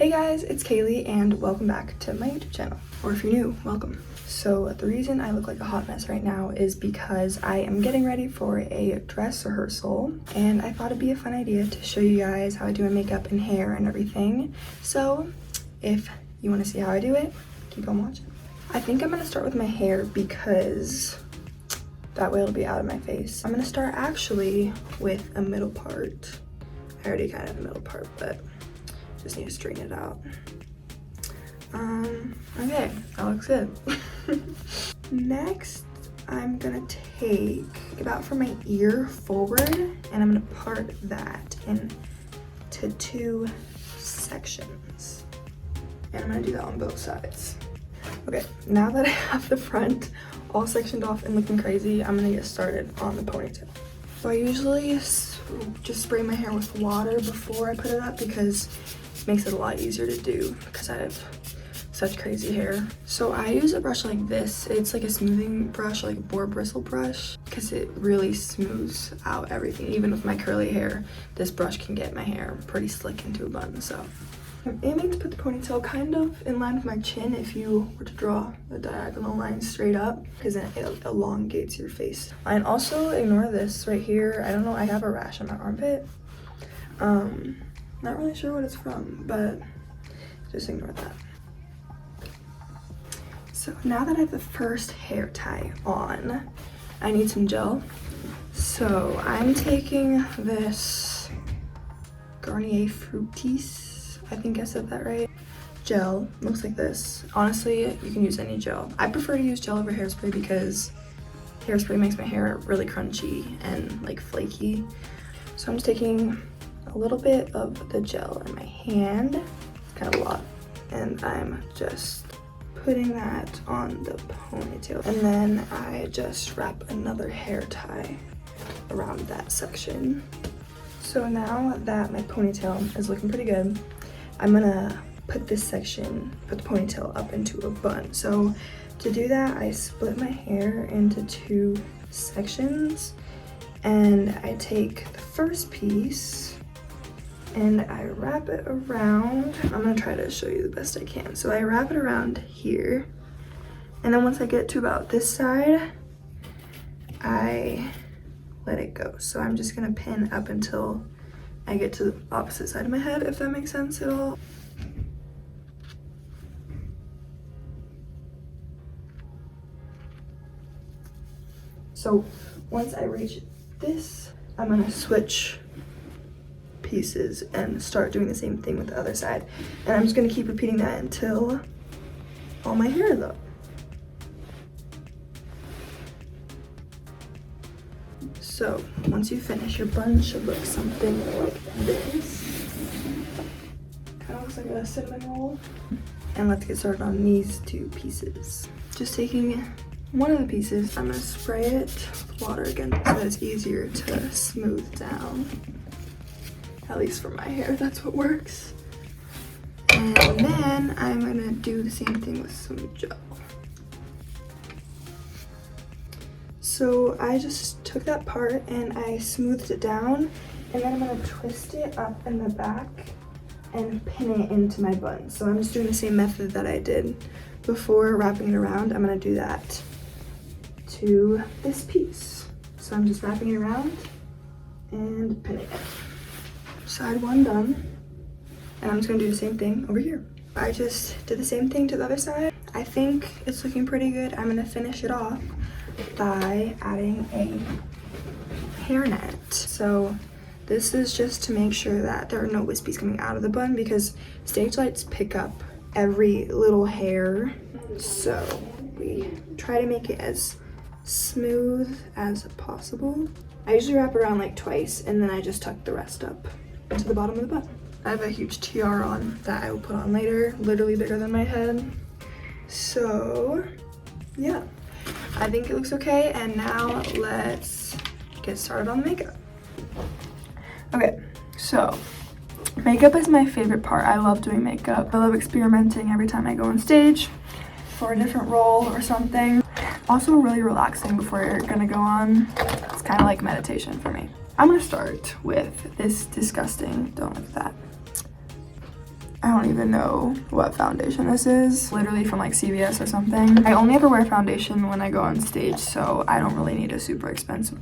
Hey guys, it's Kaylee and welcome back to my YouTube channel. Or if you're new, welcome. So the reason I look like a hot mess right now is because I am getting ready for a dress rehearsal and I thought it'd be a fun idea to show you guys how I do my makeup and hair and everything. So if you want to see how I do it, keep on watching. I think I'm going to start with my hair because that way it'll be out of my face. I'm going to start actually with a middle part. I already kind of have a middle part, but just need to straighten it out. Okay, that looks good. Next, I'm gonna take about from my ear forward and I'm gonna part that into 2 sections. And I'm gonna do that on both sides. Okay, now that I have the front all sectioned off and looking crazy, I'm gonna get started on the ponytail. So I usually just spray my hair with water before I put it up because it makes it a lot easier to do because I have such crazy hair. So I use a brush like this. It's like a smoothing brush, like a boar bristle brush, because it really smooths out everything. Even with my curly hair, this brush can get my hair pretty slick into a bun. So I'm aiming to put the ponytail kind of in line with my chin if you were to draw a diagonal line straight up, because then it elongates your face. And also ignore this right here. I don't know, I have a rash on my armpit. Not really sure what it's from, but just ignore that. So now that I have the first hair tie on, I need some gel. So I'm taking this Garnier Fructis, I think I said that right. Gel, looks like this. Honestly, you can use any gel. I prefer to use gel over hairspray because hairspray makes my hair really crunchy and like flaky. So I'm just taking a little bit of the gel in my hand. It's kind of a lot. And I'm just putting that on the ponytail, and then I just wrap another hair tie around that section. So now that my ponytail is looking pretty good, I'm gonna put this section, put the ponytail up into a bun. So to do that, I split my hair into 2 sections, and I take the first piece and I wrap it around. I'm gonna try to show you the best I can. So I wrap it around here, and then once I get to about this side, I let it go. So I'm just gonna pin up until I get to the opposite side of my head, if that makes sense at all. So once I reach this, I'm gonna switch pieces and start doing the same thing with the other side, and I'm just going to keep repeating that until all my hair is up. So once you finish, your bun should look something like this. Kind of looks like a cinnamon roll. And let's get started on these 2 pieces. Just taking one of the pieces, I'm going to spray it with water again so that it's easier to smooth down. At least for my hair, that's what works. And then I'm gonna do the same thing with some gel. So I just took that part and I smoothed it down, and then I'm gonna twist it up in the back and pin it into my bun. So I'm just doing the same method that I did before wrapping it around. I'm gonna do that to this piece. So I'm just wrapping it around and pinning it. Side 1 done, and I'm just gonna do the same thing over here. I just did the same thing to the other side. I think it's looking pretty good. I'm gonna finish it off by adding a hairnet. So this is just to make sure that there are no wispies coming out of the bun, because stage lights pick up every little hair. So we try to make it as smooth as possible. I usually wrap it around like twice, and then I just tuck the rest up to the bottom of the bun. I have a huge tiara on that I will put on later, literally bigger than my head. So yeah, I think it looks okay, and now let's get started on the makeup. Okay, so makeup is my favorite part. I love doing makeup. I love experimenting every time I go on stage for a different role or something. Also really relaxing before you're gonna go on. It's kind of like meditation for me. I'm gonna start with this disgusting, don't look at that, I don't even know what foundation this is. Literally from like CVS or something. I only ever wear foundation when I go on stage, so I don't really need a super expensive.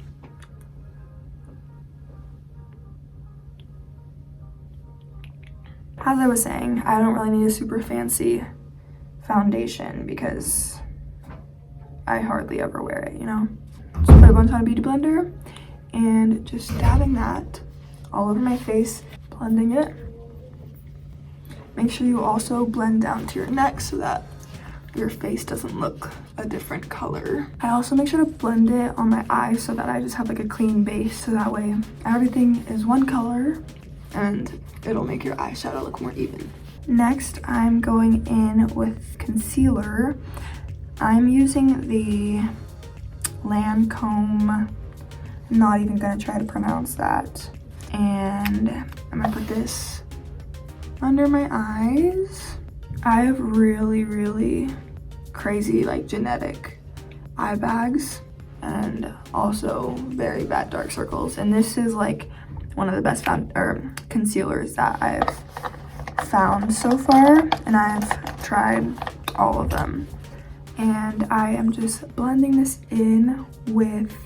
As I was saying, I don't really need a super fancy foundation because I hardly ever wear it, you know? So put a bunch on a beauty blender and just dabbing that all over my face, blending it. Make sure you also blend down to your neck so that your face doesn't look a different color. I also make sure to blend it on my eyes so that I just have like a clean base, so that way everything is one color and it'll make your eyeshadow look more even. Next, I'm going in with concealer. I'm using the Lancome, I'm not even gonna try to pronounce that. And I'm gonna put this under my eyes. I have really crazy like genetic eye bags and also very bad dark circles. And this is like one of the best concealers that I've found so far, and I've tried all of them. And I am just blending this in with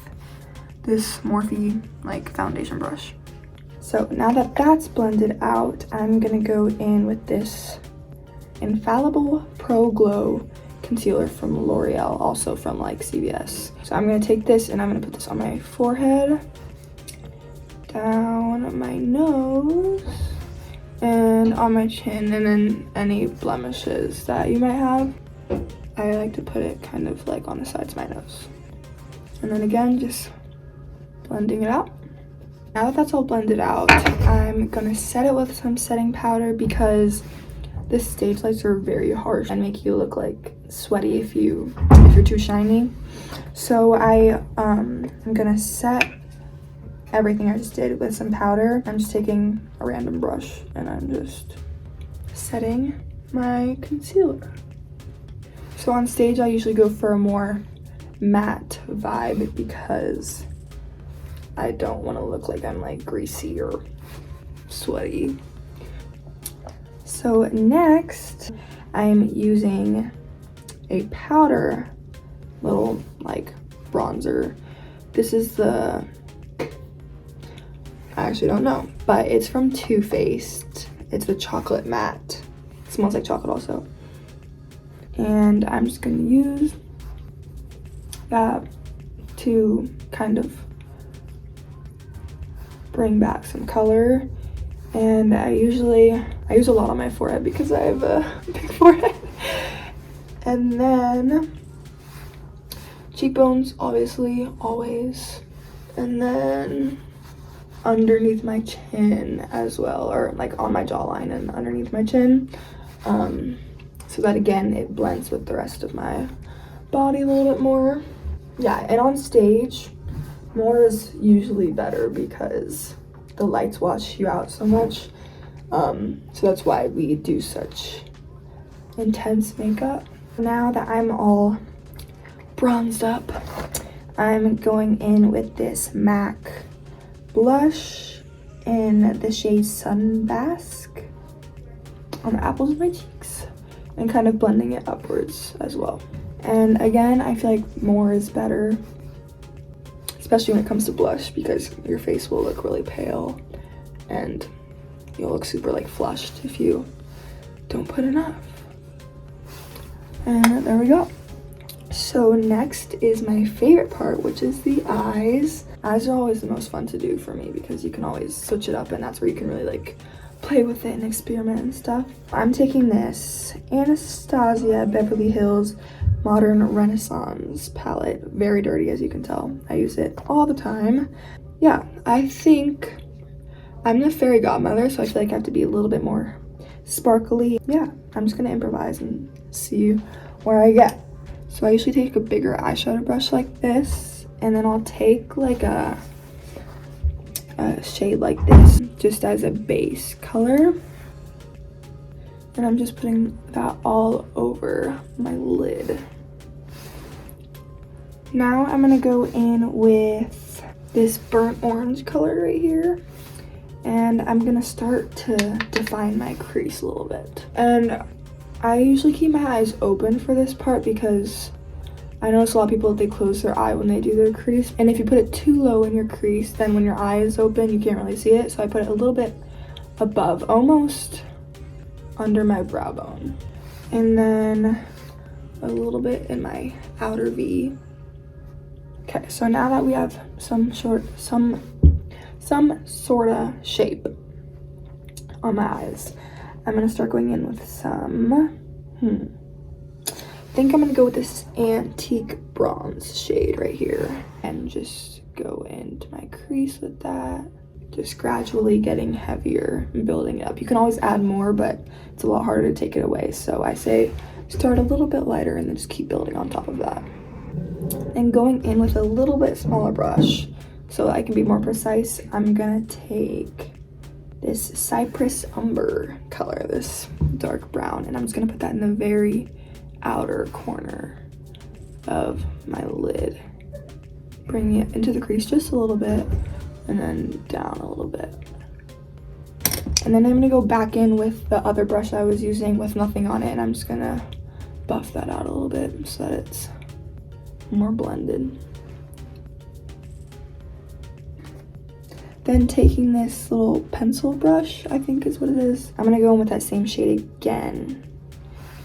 this Morphe like foundation brush. So now that that's blended out, I'm gonna go in with this Infallible Pro Glow concealer from L'Oreal, also from like CVS. So I'm gonna take this and I'm gonna put this on my forehead, down my nose, and on my chin, and then any blemishes that you might have. I like to put it kind of like on the sides of my nose. And then again, just blending it out. Now that that's all blended out, I'm gonna set it with some setting powder because the stage lights are very harsh and make you look like sweaty if you're too shiny. So I'm gonna set everything I just did with some powder. I'm just taking a random brush and I'm just setting my concealer. So on stage, I usually go for a more matte vibe because I don't want to look like I'm like greasy or sweaty. So next, I'm using a powder little like bronzer. This is I actually don't know, but it's from Too Faced. It's the chocolate matte. It smells like chocolate also. And I'm just gonna use that to kind of bring back some color. And I use a lot on my forehead because I have a big forehead. And then cheekbones, obviously, always. And then underneath my chin as well, or like on my jawline and underneath my chin. So that again, it blends with the rest of my body a little bit more. Yeah, and on stage, more is usually better because the lights wash you out so much. So that's why we do such intense makeup. Now that I'm all bronzed up, I'm going in with this MAC blush in the shade Sunbask on the apples of my cheeks and kind of blending it upwards as well. And again, I feel like more is better, especially when it comes to blush, because your face will look really pale and you'll look super like flushed if you don't put enough. And there we go. So next is my favorite part, which is the eyes. Eyes are always the most fun to do for me because you can always switch it up, and that's where you can really like play with it and experiment and stuff. I'm taking this Anastasia Beverly Hills Modern Renaissance palette. Very dirty, as you can tell. I use it all the time. Yeah, I think I'm the fairy godmother, so I feel like I have to be a little bit more sparkly. Yeah, I'm just gonna improvise and see where I get. So I usually take a bigger eyeshadow brush like this, and then I'll take like a shade like this just as a base color, and I'm just putting that all over my lid. Now I'm gonna go in with this burnt orange color right here, And I'm gonna start to define my crease a little bit. And I usually keep my eyes open for this part because I notice a lot of people, they close their eye when they do their crease. And if you put it too low in your crease, then when your eye is open, you can't really see it. So I put it a little bit above, almost under my brow bone. And then a little bit in my outer V. Okay, so now that we have some sort of shape on my eyes, I'm gonna start going in with some, I think I'm gonna go with this antique bronze shade right here and just go into my crease with that. Just gradually getting heavier and building it up. You can always add more, but it's a lot harder to take it away. So I say start a little bit lighter and then just keep building on top of that. And going in with a little bit smaller brush so I can be more precise, I'm gonna take this Cypress Umber color, this dark brown, and I'm just gonna put that in the very outer corner of my lid. Bringing it into the crease just a little bit and then down a little bit. And then I'm gonna go back in with the other brush I was using with nothing on it, and I'm just gonna buff that out a little bit so that it's more blended. Then taking this little pencil brush, I think is what it is, I'm gonna go in with that same shade again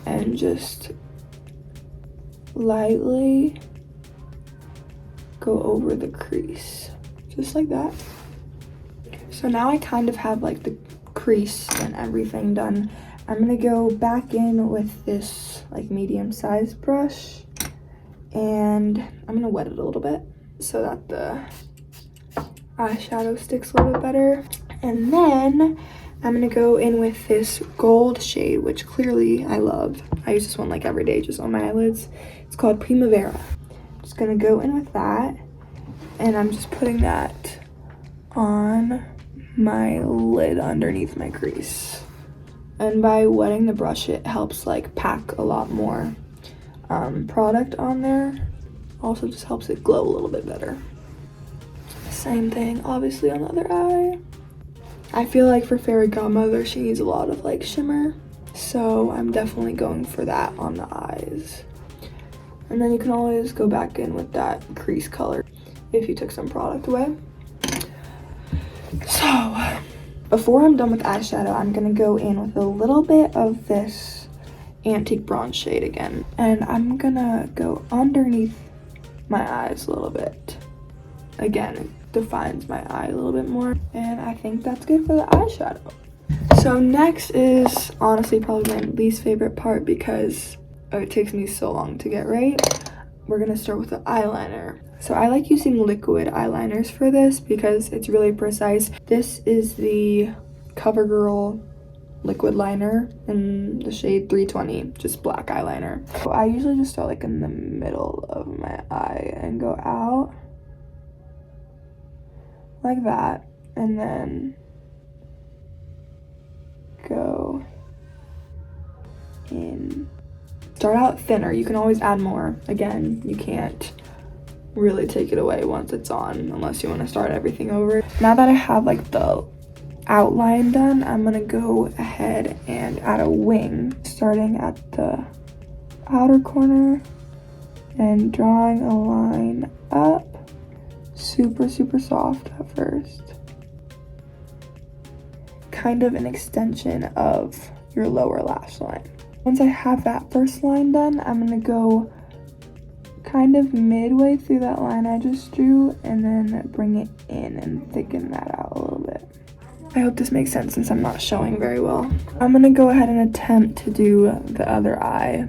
and just lightly go over the crease, just like that. So now I kind of have like the crease and everything done. I'm gonna go back in with this like medium-sized brush and I'm gonna wet it a little bit so that the eyeshadow sticks a little bit better. And then I'm gonna go in with this gold shade, which clearly I love. I use this one like every day just on my eyelids. It's called Primavera. Just gonna go in with that, and I'm just putting that on my lid underneath my crease. And by wetting the brush, it helps like pack a lot more product on there. Also just helps it glow a little bit better. Same thing obviously on the other eye. I feel like for Fairy Godmother she needs a lot of like shimmer, so I'm definitely going for that on the eyes. And then you can always go back in with that crease color if you took some product away. So before I'm done with eyeshadow, I'm gonna go in with a little bit of this antique bronze shade again, and I'm gonna go underneath my eyes a little bit. Again, it defines my eye a little bit more, and I think that's good for the eyeshadow. So next is honestly probably my least favorite part because it takes me so long to get right. We're gonna start with the eyeliner. So I like using liquid eyeliners for this because it's really precise. This is the CoverGirl liquid liner in the shade 320, just black eyeliner. So I usually just start like in the middle of my eye and go out like that, and then go in. Start out thinner. You can always add more. Again, you can't really take it away once it's on unless you want to start everything over. Now that I have like the outline done, I'm gonna go ahead and add a wing, starting at the outer corner and drawing a line up. Super soft at first. Kind of an extension of your lower lash line. Once I have that first line done, I'm gonna go kind of midway through that line I just drew and then bring it in and thicken that out a little bit. I hope this makes sense since I'm not showing very well. I'm gonna go ahead and attempt to do the other eye,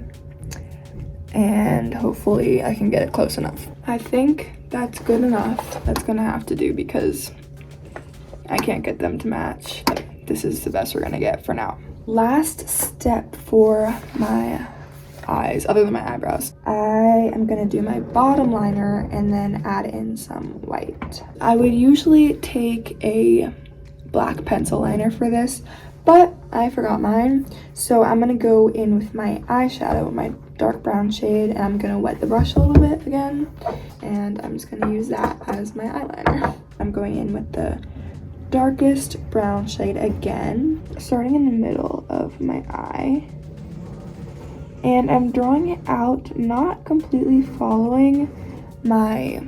and hopefully I can get it close enough. I think that's good enough. That's gonna have to do because I can't get them to match. This is the best we're gonna get for now. Last step for my eyes, other than my eyebrows, I am gonna do my bottom liner and then add in some white. I would usually take a black pencil liner for this, but I forgot mine, so I'm gonna go in with my eyeshadow, my dark brown shade, and I'm gonna wet the brush a little bit again, and I'm just gonna use that as my eyeliner. I'm going in with the darkest brown shade again, starting in the middle of my eye. And I'm drawing it out, not completely following my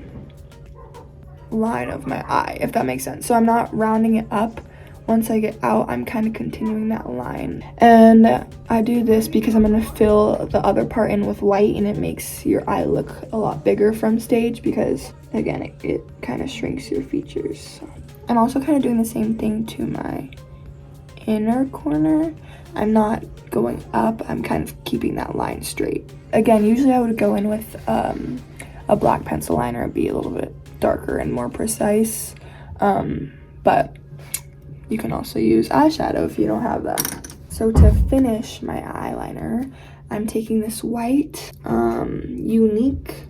line of my eye, if that makes sense. So I'm not rounding it up. Once I get out, I'm kind of continuing that line. And I do this because I'm going to fill the other part in with white, and it makes your eye look a lot bigger from stage because, again, it kind of shrinks your features. So I'm also kind of doing the same thing to my inner corner. I'm not going up, I'm kind of keeping that line straight. Again, usually I would go in with a black pencil liner. It'd be a little bit darker and more precise, but you can also use eyeshadow if you don't have that. So to finish my eyeliner, I'm taking this white Unique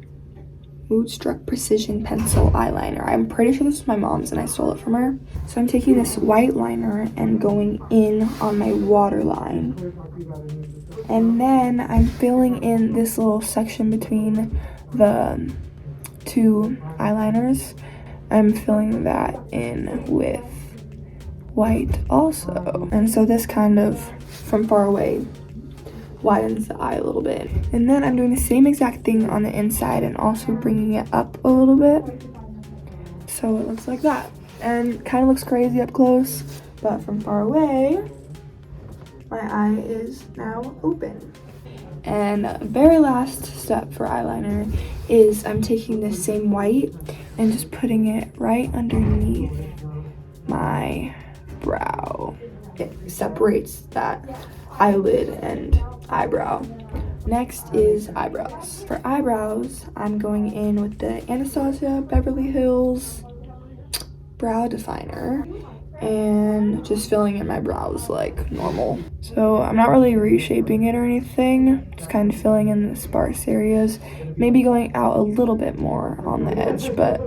Moodstruck Precision Pencil eyeliner. I'm pretty sure this is my mom's and I stole it from her. So I'm taking this white liner and going in on my waterline. And then I'm filling in this little section between the two eyeliners. I'm filling that in with white also. And so this kind of, from far away, widens the eye a little bit. And then I'm doing the same exact thing on the inside and also bringing it up a little bit. So it looks like that. And kind of looks crazy up close, but from far away, my eye is now open. And very last step for eyeliner is I'm taking this same white and just putting it right underneath my brow. It separates that eyelid and eyebrow. Next is eyebrows. For eyebrows, I'm going in with the Anastasia Beverly Hills brow definer and just filling in my brows like normal. So I'm not really reshaping it or anything, just kind of filling in the sparse areas, maybe going out a little bit more on the edge, but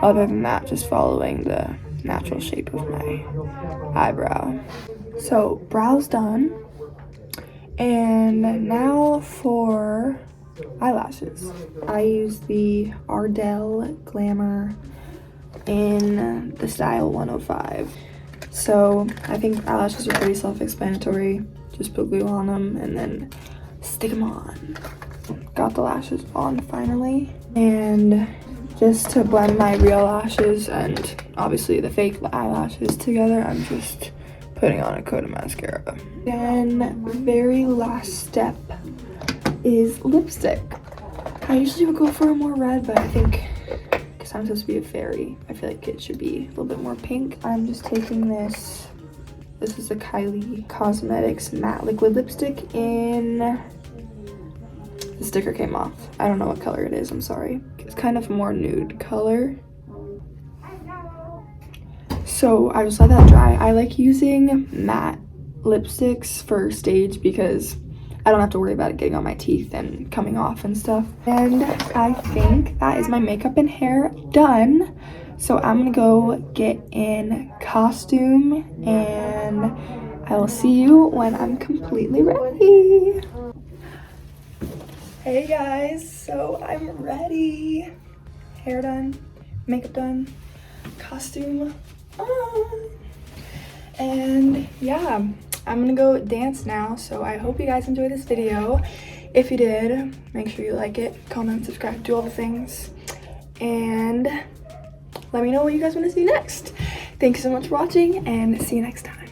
other than that, just following the natural shape of my eyebrow. So brows done. And now for eyelashes. I use the Ardell Glamour in the style 105. So I think eyelashes are pretty self-explanatory. Just put glue on them and then stick them on. Got the lashes on finally. And just to blend my real lashes and obviously the fake eyelashes together, I'm just putting on a coat of mascara. Then very last step is lipstick. I usually would go for a more red, but I think because I'm supposed to be a fairy, I feel like it should be a little bit more pink. I'm just taking this is a Kylie Cosmetics matte liquid lipstick in, the sticker came off. I don't know what color it is, I'm sorry. It's kind of more nude color. So I just let that dry. I like using matte lipsticks for stage because I don't have to worry about it getting on my teeth and coming off and stuff. And I think that is my makeup and hair done. So I'm gonna go get in costume and I will see you when I'm completely ready. Hey guys, so I'm ready. Hair done, makeup done, costume on. And yeah, I'm gonna go dance now. So I hope you guys enjoyed this video. If you did, make sure you like it, comment, subscribe, do all the things. And let me know what you guys want to see next. Thanks so much for watching and see you next time.